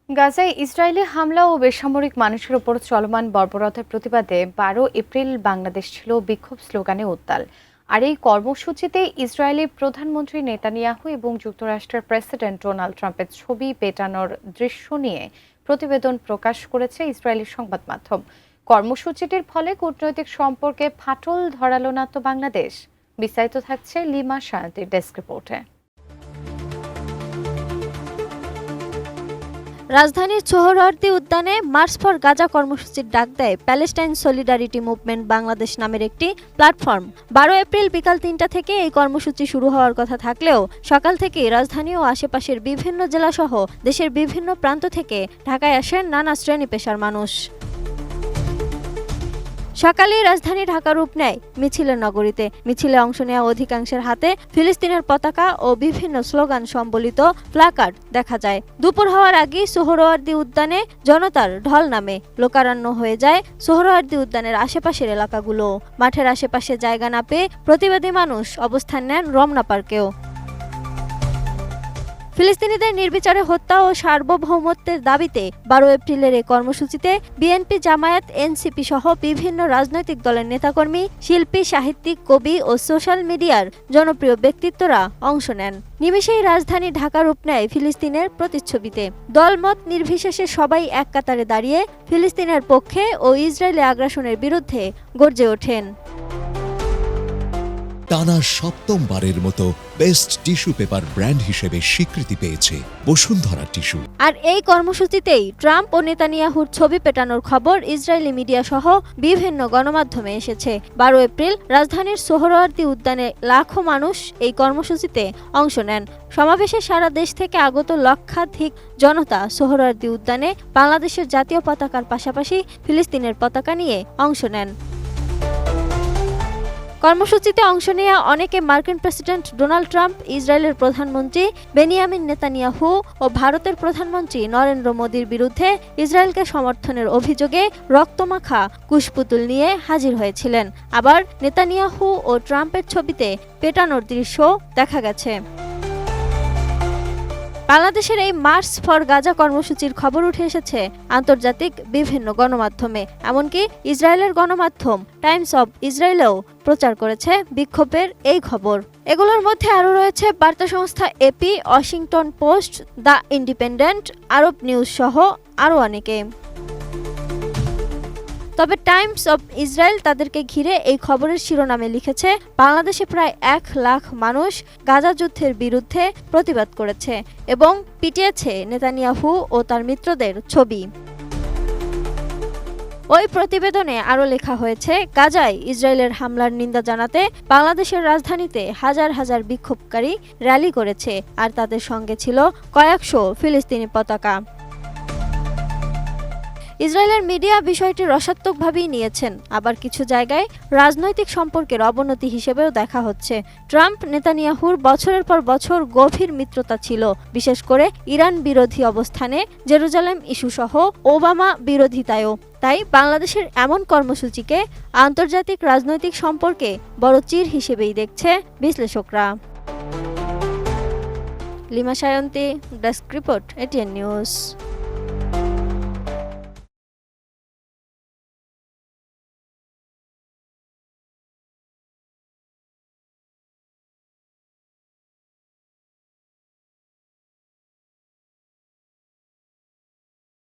গাজায় ইসরায়েলি হামলা ও বেসামরিক মানুষের ওপর চলমান বর্বরতার প্রতিবাদে ১২ এপ্রিল বাংলাদেশ ছিল বিক্ষোভ স্লোগানে উত্তাল। আর এই কর্মসূচিতে ইসরায়েলি প্রধানমন্ত্রী নেতানিয়াহু এবং যুক্তরাষ্ট্রের প্রেসিডেন্ট ডোনাল্ড ট্রাম্পের ছবি পেটানোর দৃশ্য নিয়ে প্রতিবেদন প্রকাশ করেছে ইসরায়েলি সংবাদ মাধ্যম। কর্মসূচিটির ফলে কূটনৈতিক সম্পর্কে ফাটল ধরালো না তো বাংলাদেশ। বিস্তারিত থাকছে লিমা সায়ন্তীর ডেস্ক রিপোর্টে। রাজধানীর সোহরাওয়ার্দী উদ্যানে মার্চ ফর গাজা কর্মসূচির ডাক দেয় প্যালেস্টাইন সলিডারিটি মুভমেন্ট বাংলাদেশ নামের একটি প্ল্যাটফর্ম। ১২ এপ্রিল বিকাল ৩টা থেকে এই কর্মসূচি শুরু হওয়ার কথা থাকলেও সকাল থেকেই রাজধানী ও আশেপাশের বিভিন্ন জেলাসহ দেশের বিভিন্ন প্রান্ত থেকে ঢাকায় আসেন নানা শ্রেণী পেশার মানুষ। সকালেই রাজধানী ঢাকা রূপ নেয় মিছিলের নগরীতে। মিছিলে অংশ নেওয়া অধিকাংশের হাতে ফিলিস্তিনের পতাকা ও বিভিন্ন স্লোগান সম্বলিত প্ল্যাকার্ড দেখা যায়। দুপুর হওয়ার আগেই সোহরাওয়ার্দী উদ্যানে জনতার ঢল নামে। লোকারণ্য হয়ে যায় সোহরাওয়ার্দী উদ্যানের আশেপাশের এলাকাগুলো। মাঠের আশেপাশে জায়গা না পেয়ে প্রতিবাদী মানুষ অবস্থান নেন রমনা পার্কেও। ফিলিস্তিনিদের নির্বিচারে হত্যা ও সার্বভৌমত্বের দাবিতে ১২ এপ্রিলের এই কর্মসূচিতে বিএনপি, জামায়াত, এনসিপি সহ বিভিন্ন রাজনৈতিক দলের নেতাকর্মী, শিল্পী, সাহিত্যিক, কবি ও সোশ্যাল মিডিয়ার জনপ্রিয় ব্যক্তিত্বরা অংশ নেন। নিমেষেই রাজধানী ঢাকা রূপ নেয় ফিলিস্তিনের প্রতিচ্ছবিতে। দলমত নির্বিশেষে সবাই এক কাতারে দাঁড়িয়ে ফিলিস্তিনের পক্ষে ও ইসরায়েলি আগ্রাসনের বিরুদ্ধে গর্জে ওঠেন। টানা সপ্তমবারের মতো বেস্ট টিস্যু পেপার ব্র্যান্ড হিসেবে স্বীকৃতি পেয়েছে বসুন্ধরা টিস্যু। আর এই কর্মসূচিতেই ট্রাম্প ও নেতানিয়াহুর ছবি পেটানোর খবর ইসরায়েলি মিডিয়া সহ বিভিন্ন গণমাধ্যমে এসেছে। ১২ এপ্রিল রাজধানীর সোহরাওয়ার্দী উদ্যানে লাখো মানুষ এই কর্মসূচিতে অংশ নেন। সমাবেশে সারা দেশ থেকে আগত লক্ষাধিক জনতা সোহরাওয়ার্দী উদ্যানে বাংলাদেশের জাতীয় পতাকার পাশাপাশি ফিলিস্তিনের পতাকা নিয়ে অংশ নেন। কর্মসূচিতে অংশ নেওয়া অনেকে মার্কিন প্রেসিডেন্ট ডোনাল্ড ট্রাম্প, ইসরায়েলের প্রধানমন্ত্রী বেনিয়ামিন নেতানিয়াহু ও ভারতের প্রধানমন্ত্রী নরেন্দ্র মোদির বিরুদ্ধে ইসরায়েলকে সমর্থনের অভিযোগে রক্তমাখা কুশপুতুল নিয়ে হাজির হয়েছিলেন। আবার নেতানিয়াহু ও ট্রাম্পের ছবিতে পেটানোর দৃশ্য দেখা গেছে। বাংলাদেশের এই মার্চ ফর গাজা কর্মসূচির খবর উঠে এসেছে আন্তর্জাতিক বিভিন্ন গণমাধ্যমে। এমনকি ইসরায়েলের গণমাধ্যম টাইমস অব ইসরায়েলেও প্রচার করেছে বিক্ষোভের এই খবর। এগুলোর মধ্যে আরও রয়েছে বার্তা সংস্থা AP, Washington Post, the Independent, Arab News সহ আরও অনেকে। তবে টাইমস অব ইসরায়েল তাদেরকে ঘিরে এই খবরের শিরোনামে লিখেছে, বাংলাদেশে প্রায় ১ লাখ মানুষ গাজা যুদ্ধের বিরুদ্ধে প্রতিবাদ করেছে এবং পিটিয়েছে নেতানিয়াহু ও তার মিত্রদের ছবি। ওই প্রতিবেদনে আরও লেখা হয়েছে, গাজায় ইসরায়েলের হামলার নিন্দা জানাতে বাংলাদেশের রাজধানীতে হাজার হাজার বিক্ষোভকারী র্যালি করেছে, আর তাদের সঙ্গে ছিল কয়েকশো ফিলিস্তিনি পতাকা। ইসরায়েলের মিডিয়া বিষয়টি রসাত্মকভাবেই নিয়েছেন, আবার কিছু জায়গায় রাজনৈতিক সম্পর্কের অবনতি হিসেবেও দেখা হচ্ছে। ট্রাম্প নেতানিয়াহুর বছরের পর বছর গভীর মিত্রতা ছিল, বিশেষ করে ইরান বিরোধী অবস্থানে, জেরুজালেম ইস্যুসহ ওবামা বিরোধিতায়ও। তাই বাংলাদেশের এমন কর্মসূচিকে আন্তর্জাতিক রাজনৈতিক সম্পর্কে বড় চির হিসেবেই দেখছে বিশ্লেষকরা। Lima Sayanti, desk report, ATN news.